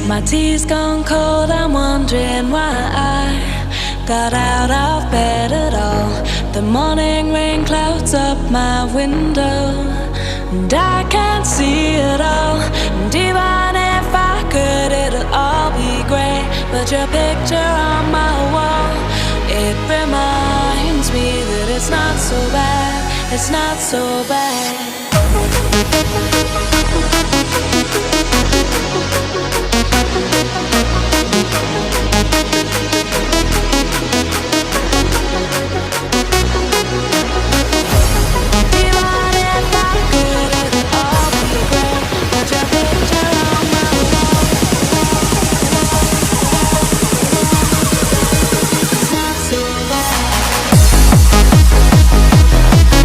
My tea's gone cold, I'm wondering why I got out of bed at all. The morning rain clouds up my window, and I can't see it all. And even if I could, it'll all be grey. But your picture on my wall, it reminds me that it's not so bad, it's not so bad.